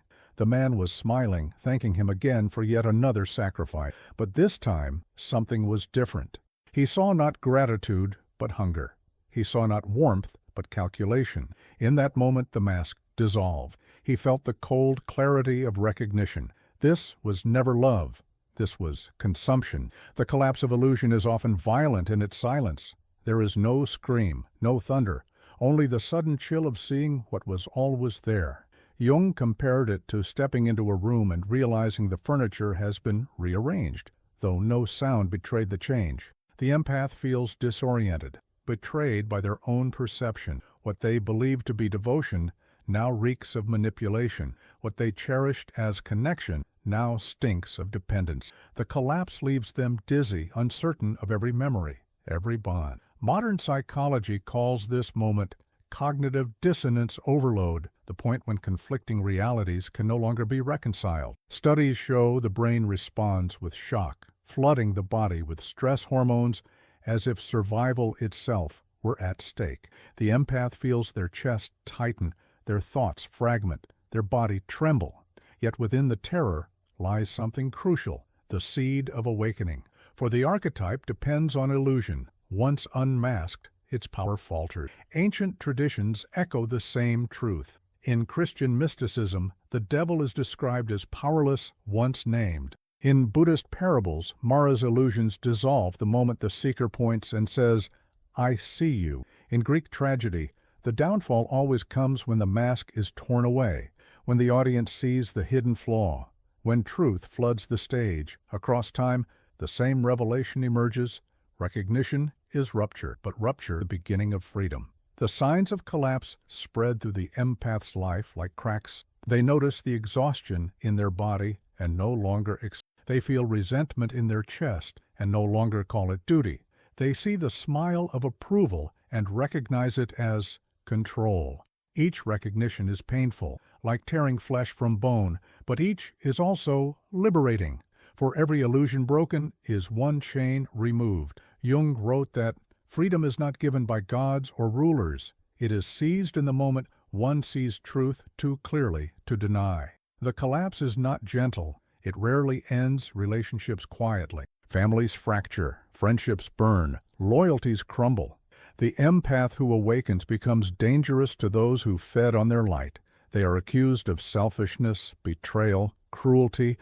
The man was smiling, thanking him again for yet another sacrifice. But this time something was different. He saw not gratitude, but hunger. He saw not warmth, but calculation. In that moment the mask dissolved. He felt the cold clarity of recognition. This was never love. This was consumption. The collapse of illusion is often violent in its silence. There is no scream, no thunder, only the sudden chill of seeing what was always there. Jung compared it to stepping into a room and realizing the furniture has been rearranged, though no sound betrayed the change. The empath feels disoriented, betrayed by their own perception. What they believed to be devotion now reeks of manipulation. What they cherished as connection now stinks of dependence. The collapse leaves them dizzy, uncertain of every memory, every bond. Modern psychology calls this moment cognitive dissonance overload, the point when conflicting realities can no longer be reconciled. Studies show the brain responds with shock, flooding the body with stress hormones as if survival itself were at stake. The empath feels their chest tighten, their thoughts fragment, their body tremble. Yet within the terror lies something crucial, the seed of awakening. For the archetype depends on illusion. Once unmasked, its power falters. Ancient traditions echo the same truth. In Christian mysticism, the devil is described as powerless once named. In Buddhist parables, Mara's illusions dissolve the moment the seeker points and says, "I see you." In Greek tragedy, the downfall always comes when the mask is torn away, when the audience sees the hidden flaw, when truth floods the stage. Across time, the same revelation emerges. Recognition is rupture, but rupture the beginning of freedom. The signs of collapse spread through the empath's life like cracks. They notice the exhaustion in their body and no longer They feel resentment in their chest and no longer call it duty. They see the smile of approval and recognize it as control. Each recognition is painful, like tearing flesh from bone, but each is also liberating. For every illusion broken is one chain removed. Jung wrote that freedom is not given by gods or rulers. It is seized in the moment one sees truth too clearly to deny. The collapse is not gentle. It rarely ends relationships quietly. Families fracture, friendships burn, loyalties crumble. The empath who awakens becomes dangerous to those who fed on their light. They are accused of selfishness, betrayal, cruelty,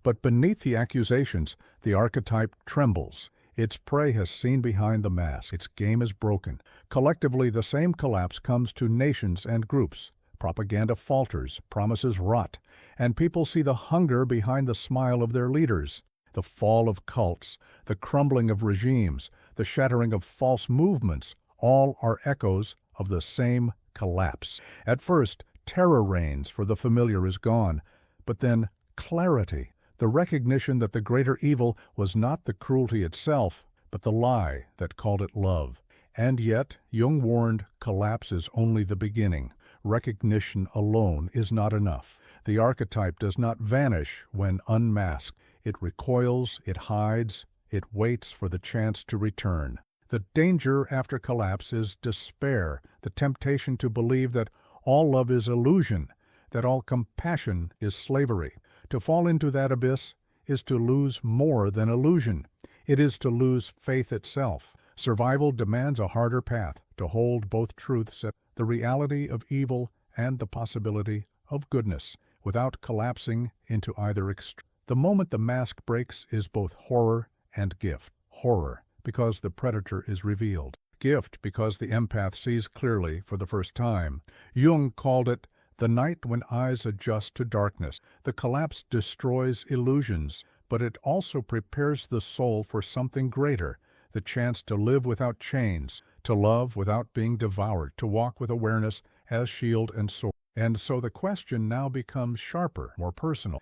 but beneath the accusations, the archetype trembles. Its prey has seen behind the mask. Its game is broken. Collectively, the same collapse comes to nations and groups. Propaganda falters, promises rot, and people see the hunger behind the smile of their leaders. The fall of cults, the crumbling of regimes, the shattering of false movements, all are echoes of the same collapse. At first, terror reigns, for the familiar is gone, but then clarity, the recognition that the greater evil was not the cruelty itself, but the lie that called it love. And yet, Jung warned, collapse is only the beginning. Recognition alone is not enough. The archetype does not vanish when unmasked. It recoils, it hides, It waits for the chance to return. The danger after collapse is despair, the temptation to believe that all love is illusion, that all compassion is slavery. To fall into that abyss is to lose more than illusion. It is to lose faith itself. Survival demands a harder path, to hold both truths, the reality of evil and the possibility of goodness, without collapsing into either extreme. The moment the mask breaks is both horror and gift. Horror, because the predator is revealed. Gift, because the empath sees clearly for the first time. Jung called it the night when eyes adjust to darkness. The collapse destroys illusions, but it also prepares the soul for something greater, the chance to live without chains, to love without being devoured, to walk with awareness as shield and sword. And so the question now becomes sharper, more personal.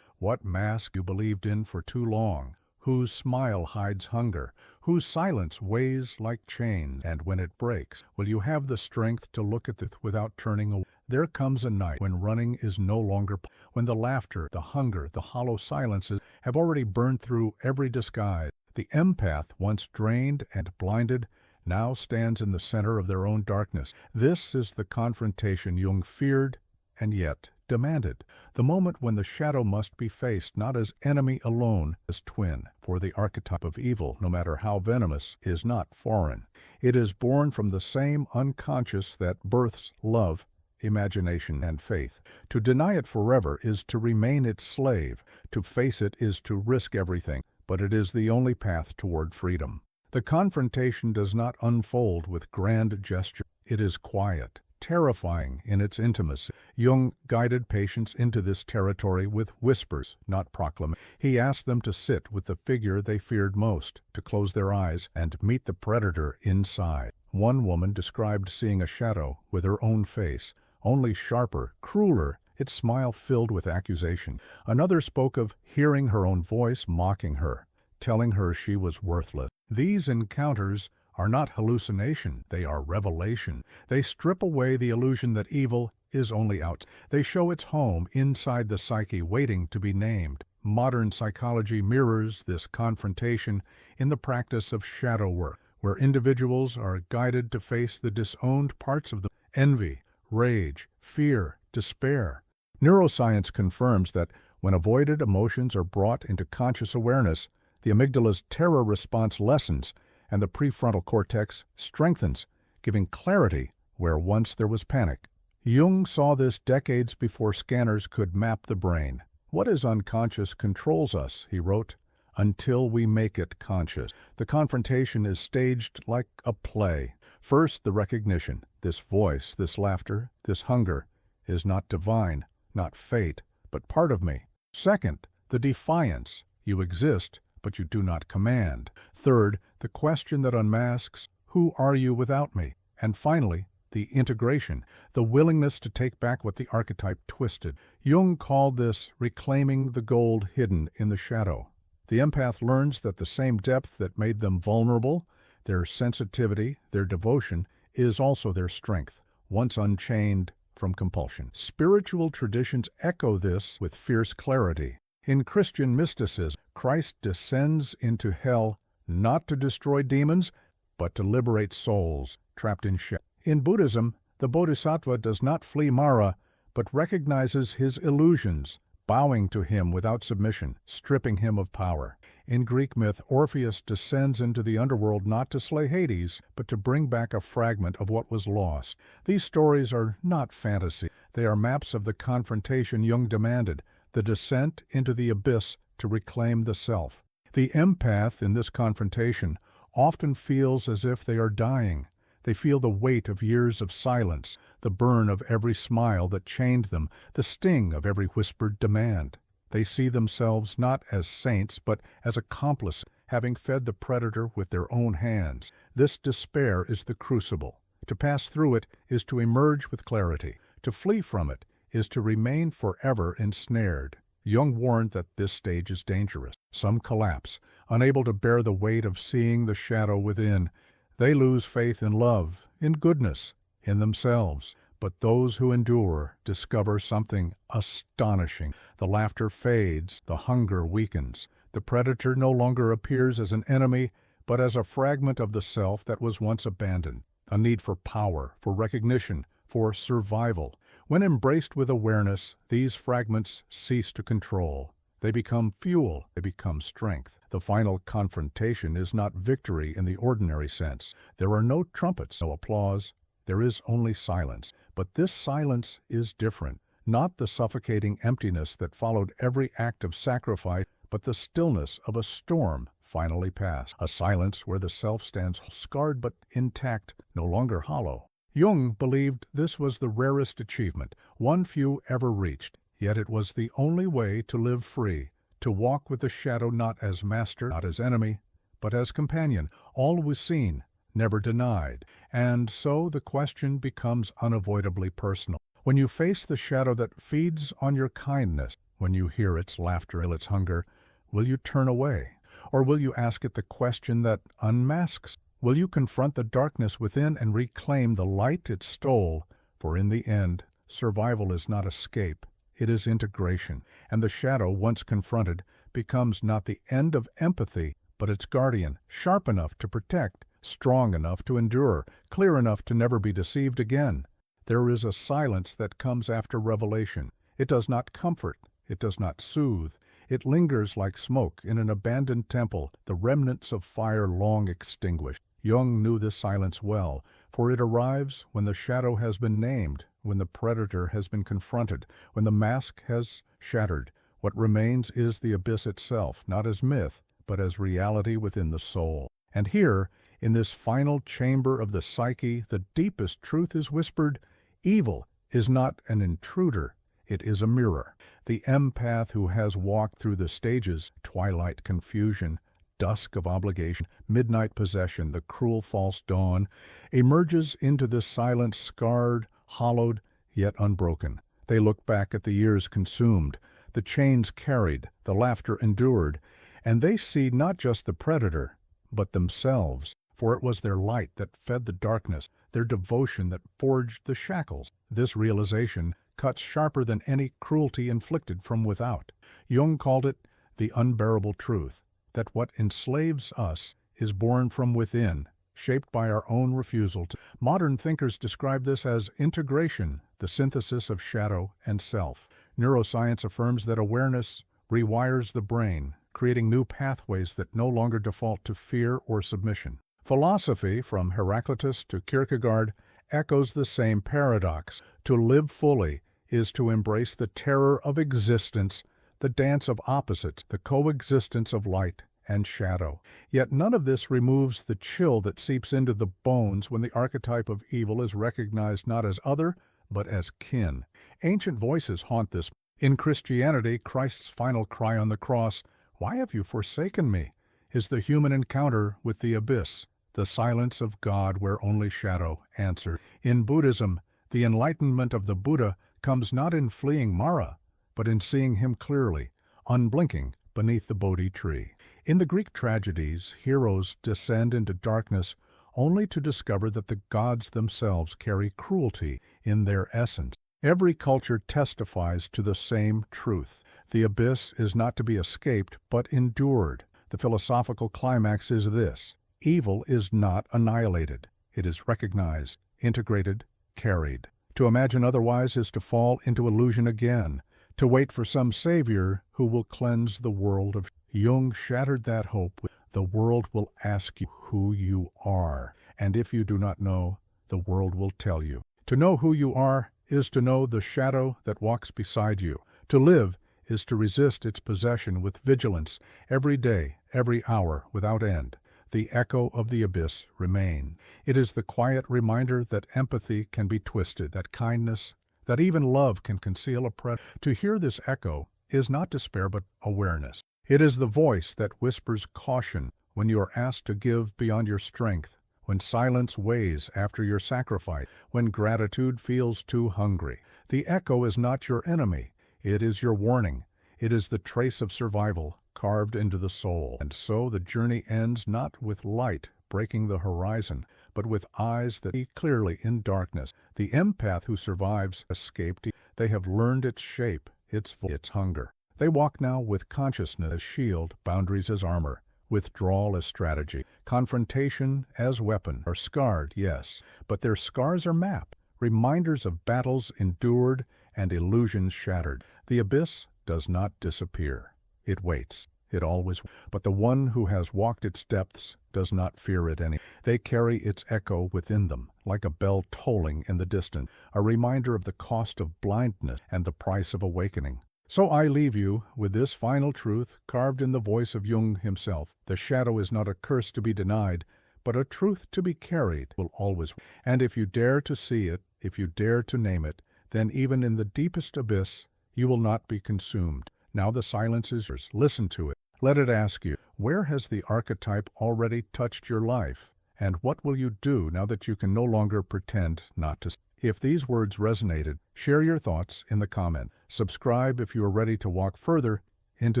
What mask you believed in for too long? Whose smile hides hunger? Whose silence weighs like chains? And when it breaks, will you have the strength to look at it without turning away? There comes a night when running is no longer, when the laughter, the hunger, the hollow silences have already burned through every disguise. The empath, once drained and blinded, now stands in the center of their own darkness. This is the confrontation Jung feared and yet demanded. The moment when the shadow must be faced not as enemy alone, as twin. For the archetype of evil, no matter how venomous, is not foreign. It is born from the same unconscious that births love, imagination, and faith. To deny it forever is to remain its slave. To face it is to risk everything, but it is the only path toward freedom. The confrontation does not unfold with grand gesture. It is quiet, terrifying in its intimacy. Jung guided patients into this territory with whispers, not proclamations. He asked them to sit with the figure they feared most, to close their eyes and meet the predator inside. One woman described seeing a shadow with her own face, only sharper, crueler, its smile filled with accusation. Another spoke of hearing her own voice mocking her, telling her she was worthless. These encounters are not hallucination, they are revelation. They strip away the illusion that evil is only out. They show its home inside the psyche, waiting to be named. Modern psychology mirrors this confrontation in the practice of shadow work, where individuals are guided to face the disowned parts of them: envy, rage, fear, despair. Neuroscience confirms that when avoided emotions are brought into conscious awareness, the amygdala's terror response lessens and the prefrontal cortex strengthens, giving clarity where once there was panic. Jung saw this decades before scanners could map the brain. What is unconscious controls us, he wrote, until we make it conscious. The confrontation is staged like a play. First, the recognition. This voice, this laughter, this hunger is not divine, not fate, but part of me. Second, the defiance. You exist, but you do not command. Third, the question that unmasks, who are you without me? And finally, the integration, the willingness to take back what the archetype twisted. Jung called this reclaiming the gold hidden in the shadow. The empath learns that the same depth that made them vulnerable, their sensitivity, their devotion, is also their strength, once unchained from compulsion. Spiritual traditions echo this with fierce clarity. In Christian mysticism, Christ descends into hell not to destroy demons, but to liberate souls trapped in shadow. In Buddhism, the bodhisattva does not flee Mara, but recognizes his illusions, bowing to him without submission, stripping him of power. In Greek myth, Orpheus descends into the underworld not to slay Hades, but to bring back a fragment of what was lost. These stories are not fantasy. They are maps of the confrontation Jung demanded, the descent into the abyss to reclaim the self. The empath in this confrontation often feels as if they are dying. They feel the weight of years of silence, the burn of every smile that chained them, the sting of every whispered demand. They see themselves not as saints, but as accomplices, having fed the predator with their own hands. This despair is the crucible. To pass through it is to emerge with clarity. To flee from it is to remain forever ensnared. Jung warned that this stage is dangerous. Some collapse, unable to bear the weight of seeing the shadow within. They lose faith in love, in goodness, in themselves. But those who endure discover something astonishing. The laughter fades, the hunger weakens. The predator no longer appears as an enemy, but as a fragment of the self that was once abandoned. A need for power, for recognition, for survival. When embraced with awareness, these fragments cease to control. They become fuel, they become strength. The final confrontation is not victory in the ordinary sense. There are no trumpets, no applause. There is only silence. But this silence is different. Not the suffocating emptiness that followed every act of sacrifice, but the stillness of a storm finally past. A silence where the self stands scarred but intact, no longer hollow. Jung believed this was the rarest achievement, one few ever reached. Yet it was the only way to live free, to walk with the shadow not as master, not as enemy, but as companion, always seen, never denied. And so the question becomes unavoidably personal. When you face the shadow that feeds on your kindness, when you hear its laughter and its hunger, will you turn away? Or will you ask it the question that unmasks? Will you confront the darkness within and reclaim the light it stole? For in the end, survival is not escape, it is integration. And the shadow, once confronted, becomes not the end of empathy, but its guardian, sharp enough to protect, strong enough to endure, clear enough to never be deceived again. There is a silence that comes after revelation. It does not comfort, it does not soothe. It lingers like smoke in an abandoned temple, the remnants of fire long extinguished. Jung knew this silence well, for it arrives when the shadow has been named, when the predator has been confronted, when the mask has shattered. What remains is the abyss itself, not as myth, but as reality within the soul. And here, in this final chamber of the psyche, the deepest truth is whispered. Evil is not an intruder, it is a mirror. The empath who has walked through the stages, twilight confusion, dusk of obligation, midnight possession, the cruel false dawn, emerges into this silence scarred, hollowed, yet unbroken. They look back at the years consumed, the chains carried, the laughter endured, and they see not just the predator, but themselves. For it was their light that fed the darkness, their devotion that forged the shackles. This realization cuts sharper than any cruelty inflicted from without. Jung called it the unbearable truth, that what enslaves us is born from within, shaped by our own refusal to. Modern thinkers describe this as integration, the synthesis of shadow and self. Neuroscience affirms that awareness rewires the brain, creating new pathways that no longer default to fear or submission. Philosophy, from Heraclitus to Kierkegaard, echoes the same paradox. To live fully is to embrace the terror of existence, the dance of opposites, the coexistence of light and shadow. Yet none of this removes the chill that seeps into the bones when the archetype of evil is recognized not as other, but as kin. Ancient voices haunt this. In Christianity, Christ's final cry on the cross, "Why have you forsaken me?" is the human encounter with the abyss, the silence of God where only shadow answers. In Buddhism, the enlightenment of the Buddha comes not in fleeing Mara, but in seeing him clearly, unblinking beneath the Bodhi tree. In the Greek tragedies, heroes descend into darkness only to discover that the gods themselves carry cruelty in their essence. Every culture testifies to the same truth. The abyss is not to be escaped, but endured. The philosophical climax is this: evil is not annihilated. It is recognized, integrated, carried. To imagine otherwise is to fall into illusion again, to wait for some savior who will cleanse the world of. Jung shattered that hope. The world will ask you who you are, and if you do not know, the world will tell you. To know who you are is to know the shadow that walks beside you. To live is to resist its possession with vigilance, every day, every hour, without end. The echo of the abyss remains. It is the quiet reminder that empathy can be twisted, that kindness, that even love can conceal a predator. To hear this echo is not despair but awareness. It is the voice that whispers caution when you are asked to give beyond your strength, when silence weighs after your sacrifice, when gratitude feels too hungry. The echo is not your enemy. It is your warning. It is the trace of survival carved into the soul. And so the journey ends not with light breaking the horizon, but with eyes that see clearly in darkness. The empath who survives escaped. They have learned its shape, its hunger. They walk now with consciousness as shield, boundaries as armor, withdrawal as strategy, confrontation as weapon. Are scarred, yes, but their scars are mapped, reminders of battles endured and illusions shattered. The abyss does not disappear. It waits. It always. But the one who has walked its depths does not fear it any. They carry its echo within them, like a bell tolling in the distance, a reminder of the cost of blindness and the price of awakening. So I leave you with this final truth carved in the voice of Jung himself. The shadow is not a curse to be denied, but a truth to be carried will always. And if you dare to see it, if you dare to name it, then even in the deepest abyss, you will not be consumed. Now the silence is yours. Listen to it. Let it ask you, where has the archetype already touched your life? And what will you do now that you can no longer pretend not to? If these words resonated, share your thoughts in the comment. Subscribe if you are ready to walk further into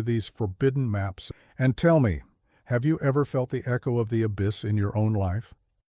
these forbidden maps. And tell me, have you ever felt the echo of the abyss in your own life?